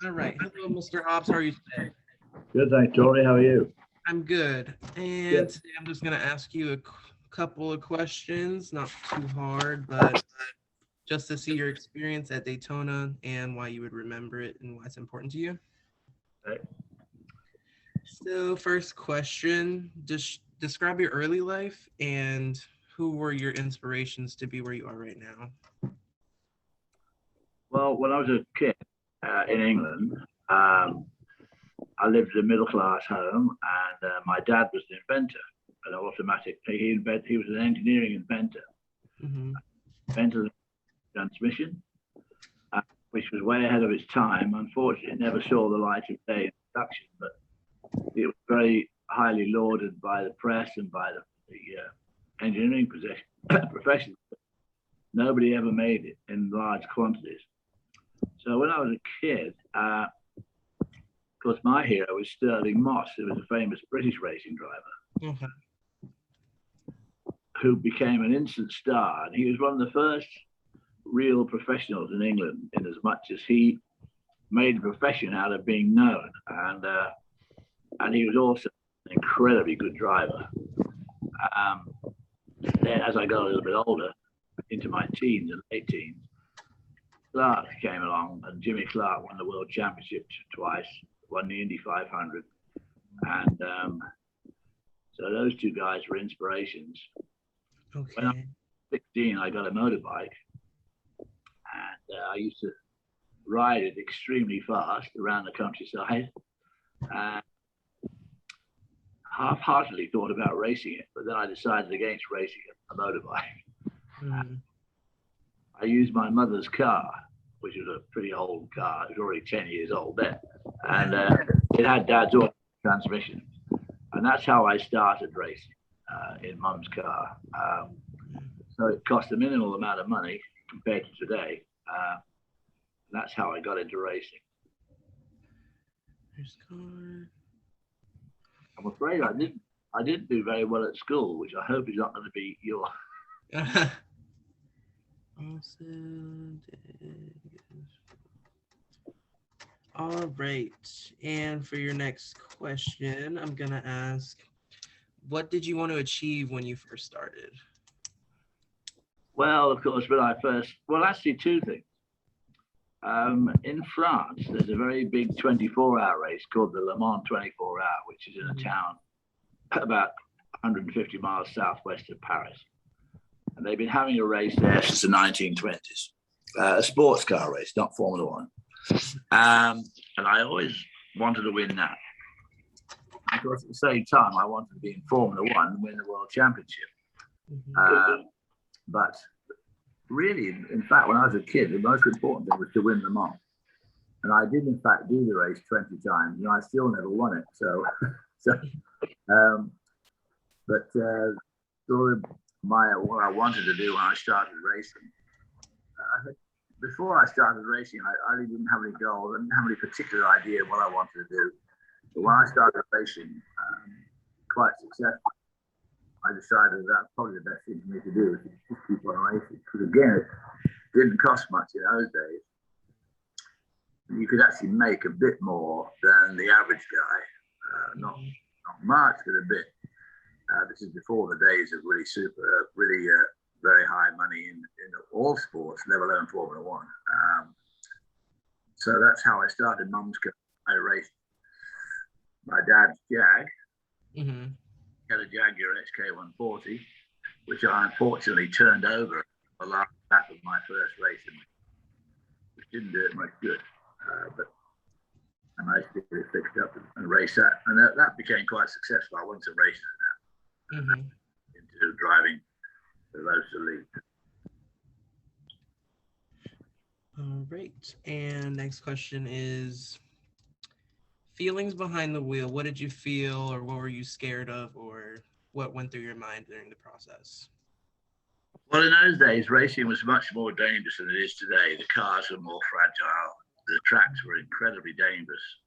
All right. Hello, Mr. Hobbs. How are you today? Good, thanks, Tori. How are you? I'm good. And today I'm just going to ask you a couple of questions, not too hard, but just to see your experience at Daytona and why you would remember it and why it's important to you. Okay. So, first question, just describe your early life and who were your inspirations to be where you are right now? Well, when I was a kid in England, I lived in a middle class home, and my dad was an inventor, an automatic. He was an engineering inventor, invented transmission, which was way ahead of its time. Unfortunately, it never saw the light of day in production, but it was very highly lauded by the press and by the engineering profession. Nobody ever made it in large quantities. So when I was a kid, of course, my hero was Stirling Moss, who was a famous British racing driver, who became an instant star. And he was one of the first real professionals in England, in as much as he made a profession out of being known. And he was also an incredibly good driver. Then as I got a little bit older, into my teens and late teens, Clark came along, and Jimmy Clark won the World Championship twice, won the Indy 500. And so those two guys were inspirations. Okay. When I was 16, I got a motorbike, and I used to ride it extremely fast around the countryside. Half-heartedly thought about racing it, but then I decided against racing a motorbike. I used my mother's car, which was a pretty old car. It was already 10 years old then. And it had Dad's auto transmission. And that's how I started racing in Mum's car. So it cost a minimal amount of money compared to today. That's how I got into racing. I'm afraid I didn't do very well at school, which I hope is not going to be your... All right. And for your next question, I'm going to ask, what did you want to achieve when you first started? Well, of course, actually two things. In France, there's a very big 24-hour race called the Le Mans 24 Hour, which is in a town about 150 miles southwest of Paris. And they've been having a race there since the 1920s, a sports car race, not Formula One. And I always wanted to win that. Of course, at the same time, I wanted to be in Formula One and win the World Championship. But really, in fact, when I was a kid, the most important thing was to win Le Mans. And I did, in fact, do the race 20 times, and I still never won it. What I wanted to do when I started racing, before I started racing, I really didn't have any goals. I didn't have any particular idea of what I wanted to do. But when I started racing, quite successfully, I decided that's probably the best thing for me to do is just keep on racing. Because again, it didn't cost much in those days. You could actually make a bit more than the average guy. Not much, but a bit. This is before the days of really very high money in all sports, let alone Formula One. So that's how I started Mum's car. I raced my dad's Jag. He had a Jaguar XK140, which I unfortunately turned over the last lap of my first race, which didn't do it much good. But I managed to get it fixed up and race that. And that became quite successful. I won some races in that. Into driving the Roadster League. All right. And next question is feelings behind the wheel. What did you feel, or what were you scared of, or what went through your mind during the process? Well, in those days, racing was much more dangerous than it is today. The cars were more fragile. The tracks were incredibly dangerous.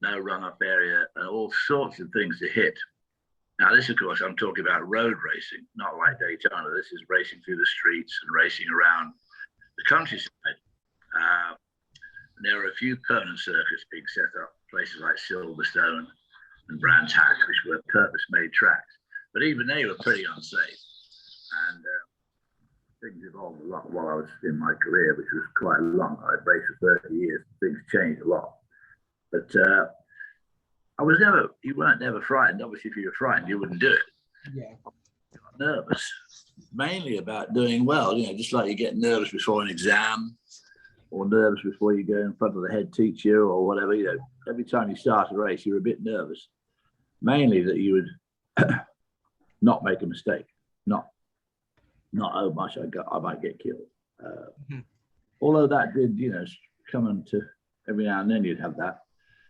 No run-up area and all sorts of things to hit. Now, this, of course, I'm talking about road racing, not like Daytona. This is racing through the streets and racing around the countryside. there were a few permanent circuits being set up, places like Silverstone and Brands Hatch, which were purpose-made tracks. But even they were pretty unsafe. And things evolved a lot while I was in my career, which was quite long. I'd raced for 30 years. Things changed a lot. But you weren't never frightened. Obviously, if you were frightened, you wouldn't do it. Yeah. You got nervous, mainly about doing well, just like you get nervous before an exam or nervous before you go in front of the head teacher or whatever. Every time you start a race, you're a bit nervous, mainly that you would not make a mistake, not oh much I might get killed. Although that did, come into every now and then you'd have that.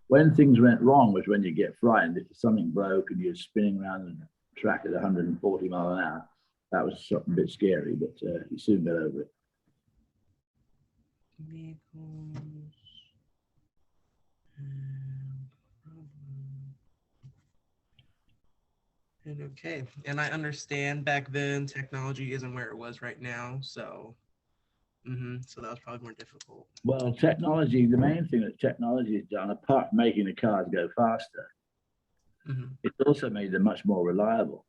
When things went wrong was when you get frightened. If something broke and you're spinning around the track at 140 mile an hour, that was something a bit scary, but you soon got over it. Vehicles. And okay, and I understand back then technology isn't where it was right now, so so that was probably more difficult. Well, technology, the main thing that technology has done, apart from making the cars go faster, it's also made them much more reliable.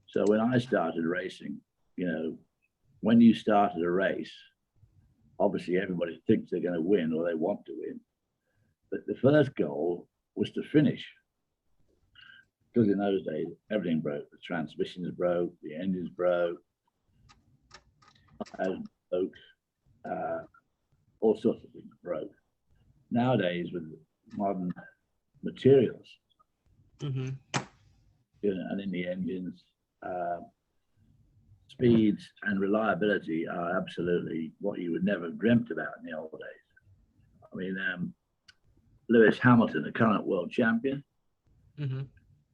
So when I started racing, when you started a race, obviously everybody thinks they're going to win or they want to win. But the first goal was to finish. Because in those days, everything broke. The transmissions broke, the engines broke, all sorts of things broke. Nowadays, with modern materials, and in the engines, speeds and reliability are absolutely what you would never have dreamt about in the old days. I mean, Lewis Hamilton, the current world champion,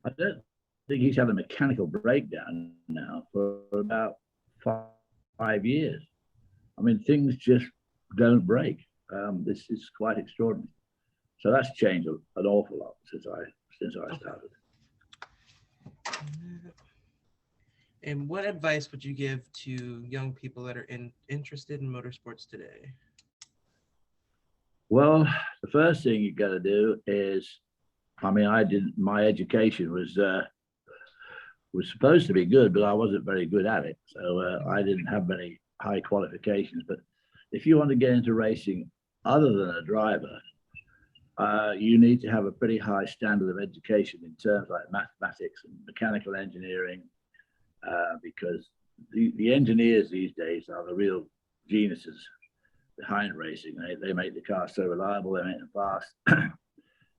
I don't think he's had a mechanical breakdown now for about 5 years. I mean, things just don't break. This is quite extraordinary. So that's changed an awful lot since I started. And what advice would you give to young people that are interested in motorsports today? Well, the first thing you got to do is, my education was supposed to be good, but I wasn't very good at it. So I didn't have many high qualifications. But if you want to get into racing other than a driver, you need to have a pretty high standard of education in terms like mathematics and mechanical engineering, because the engineers these days are the real geniuses behind racing. They make the cars so reliable, they make them fast.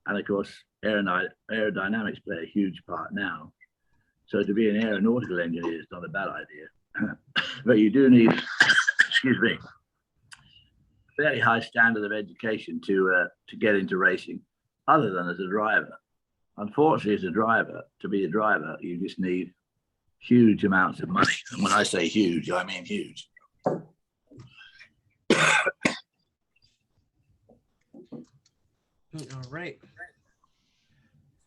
And of course, aerodynamics play a huge part now. So to be an aeronautical engineer is not a bad idea. But you do need, excuse me, a fairly high standard of education to get into racing, other than as a driver. Unfortunately, as a driver, to be a driver, you just need huge amounts of money. And when I say huge, I mean huge. All right.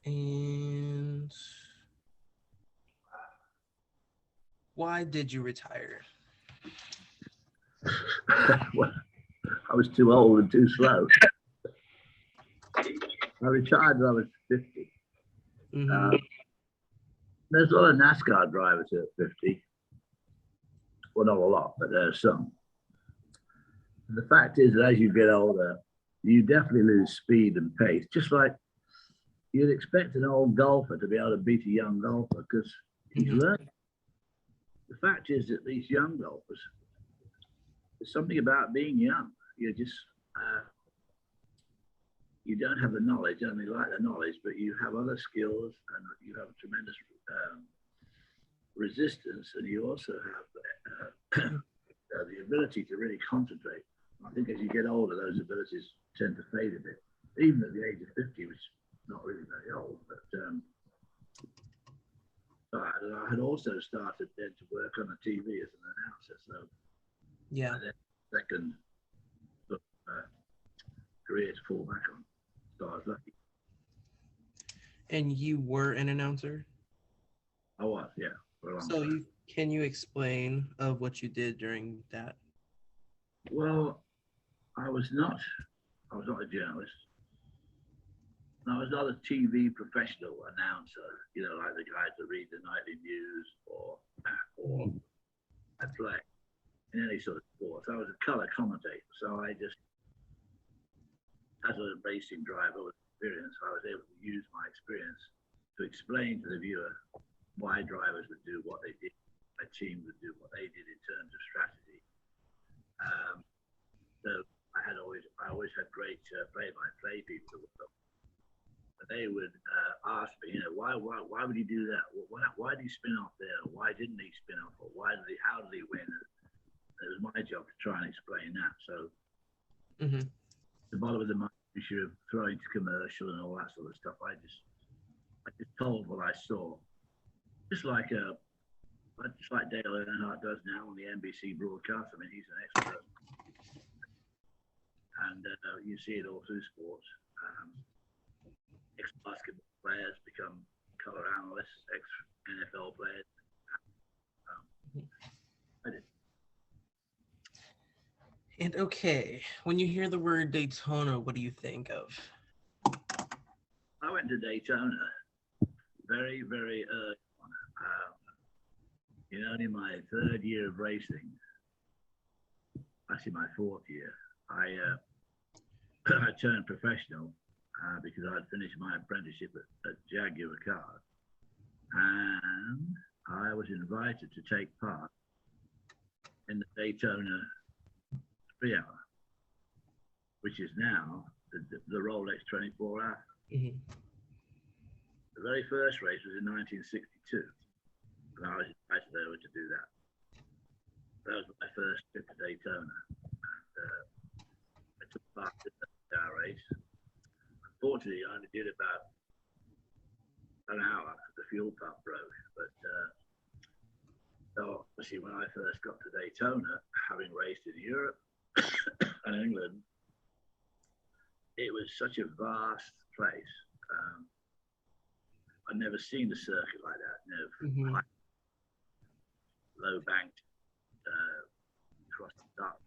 And why did you retire? Well, I was too old and too slow. I retired when I was 50. There's a lot of NASCAR drivers at 50. Well, not a lot, but there's some. And the fact is that as you get older, you definitely lose speed and pace, just like you'd expect an old golfer to be able to beat a young golfer because he's learning. The fact is that these young golfers, there's something about being young. You're just, you don't have the knowledge, only like the knowledge, but you have other skills and you have tremendous resistance, and you also have the ability to really concentrate. I think as you get older, those abilities tend to fade a bit, even at the age of 50, which is not really very old. But I had also started then to work on the TV as an announcer. So yeah, second career to fall back on. So I was lucky. And you were an announcer? I was, yeah. So can you explain of what you did during that? Well, I was not I was not a journalist. And I was not a TV professional announcer, you know, like the guys that read the nightly news or I play in any sort of sport. I was a color commentator. So I just, as a racing driver with experience, I was able to use my experience to explain to the viewer why drivers would do what they did, my team would do what they did in terms of strategy. So I always had great play-by-play people. But they would ask me, you know, why would he do that? Why did he spin off there? Why didn't he spin off? Or how did he win? It was my job to try and explain that. So the bottom of the issue of throwing to commercial and all that sort of stuff, I just told what I saw, just like Dale Earnhardt does now on the NBC broadcast. I mean, he's an expert, and you see it all through sports. Ex-basketball players become color analysts, ex-NFL players. I did. And okay, when you hear the word Daytona, what do you think of? I went to Daytona very, very early on. In my third year of racing, actually my fourth year, I turned professional because I'd finished my apprenticeship at Jaguar Cars, and I was invited to take part in the Daytona 3 hour, which is now the Rolex 24 hour. The very first race was in 1962, and I was invited over to do that. That was my first trip to Daytona. And, I took part in that race. Unfortunately, I only did about an hour because the fuel pump broke. But so obviously, when I first got to Daytona, having raced in Europe and England, it was such a vast place. I'd never seen a circuit like that. You know, low banked, across the top,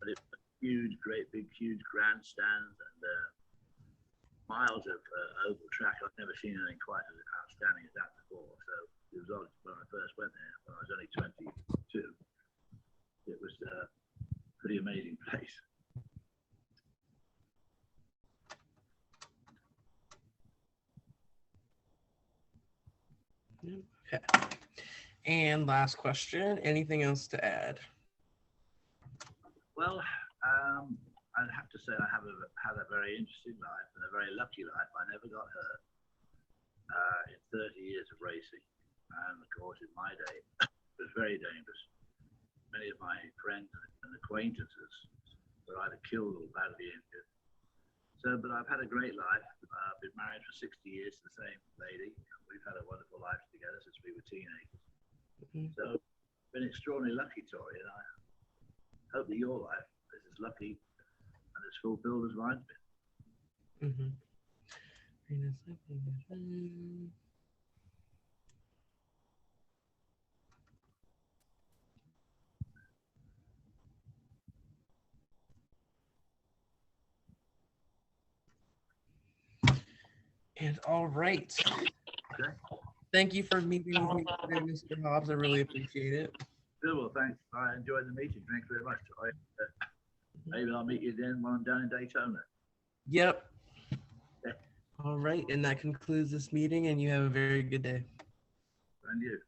but it was huge, great big, huge grandstands and miles of oval track. I've never seen anything quite as outstanding as that before. So it was obviously when I first went there, when I was only 22. It was a pretty amazing place. Okay. And last question, anything else to add? Well, I'd have to say I have had a very interesting life and a very lucky life. I never got hurt in 30 years of racing. And of course, in my day, it was very dangerous. Many of my friends and acquaintances were either killed or badly injured. So, but I've had a great life. I've been married for 60 years to the same lady. We've had a wonderful life together since we were teenagers. So, I've been extraordinarily lucky, Tori, and I hope that your life is as lucky and as fulfilled as mine's been. And all right. Okay. Thank you for meeting with me today, Mr. Hobbs. I really appreciate it. Good, well, thanks. I enjoyed the meeting. Thanks very much, Tori. Maybe I'll meet you then when I'm down in Daytona. Yep. Okay. All right. And that concludes this meeting, and you have a very good day. And you.